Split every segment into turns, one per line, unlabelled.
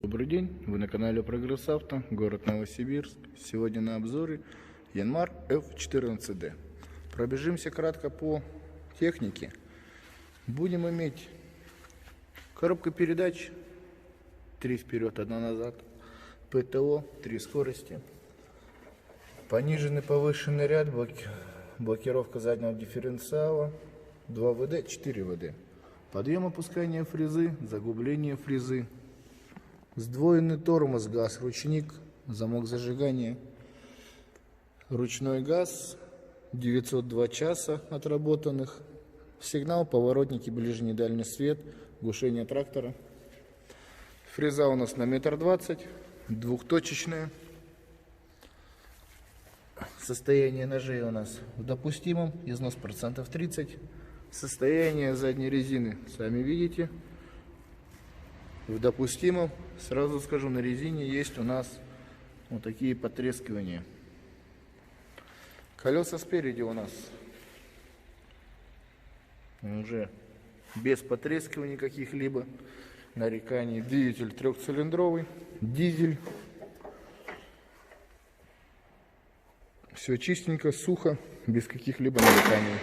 Добрый день, вы на канале Прогресс Авто, город Новосибирск. Сегодня на обзоре Yanmar F14D. Пробежимся кратко по технике. Будем иметь коробка передач 3 вперед, 1 назад, ПТО, 3 скорости, пониженный повышенный ряд, блокировка заднего дифференциала, 2 ВД, 4 ВД, подъем опускания фрезы, заглубление фрезы, сдвоенный тормоз, газ, ручник, замок зажигания, ручной газ, 902 часа отработанных, сигнал, поворотники, ближний и дальний свет, глушение трактора. Фреза у нас на 1,20 м, двухточечная. Состояние ножей у нас в допустимом, износ процентов 30. Состояние задней резины, сами видите, в допустимом. Сразу скажу, на резине есть у нас вот такие потрескивания. Колеса спереди у нас уже без потрескиваний каких-либо, нареканий. Двигатель трехцилиндровый, дизель. Все чистенько, сухо, без каких-либо нареканий.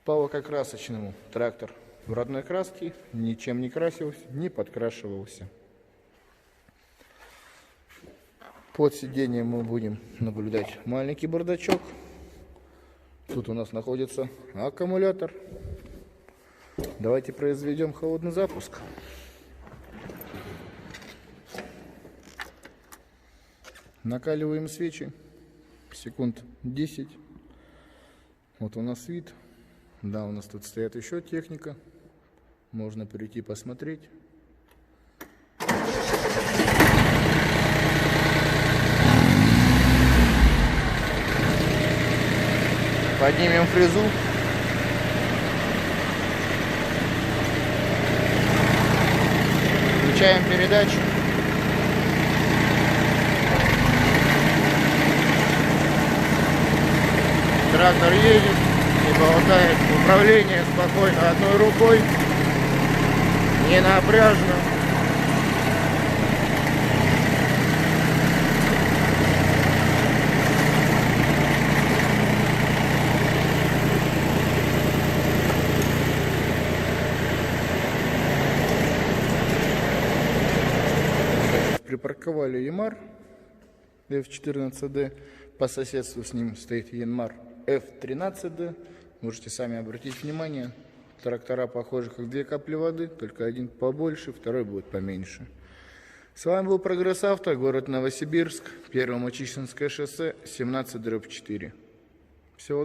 По лакокрасочному трактор в родной краске, ничем не красился, не подкрашивался. Под сиденьем мы будем наблюдать маленький бардачок. Тут у нас находится аккумулятор. Давайте произведем холодный запуск. Накаливаем свечи секунд 10. Вот у нас вид. Да, у нас тут стоит еще техника. Можно перейти посмотреть. Поднимем фрезу. Включаем передачу. Трактор едет, не болтает. Управление спокойно одной рукой, не напряжно. Припарковали Yanmar F14D, по соседству с ним стоит Yanmar F13D. Можете сами обратить внимание, трактора похожи как 2 капли воды, только один побольше, второй будет поменьше. С вами был Прогресс Авто, город Новосибирск, Первомочищинское шоссе, 17/4. Всего доброго.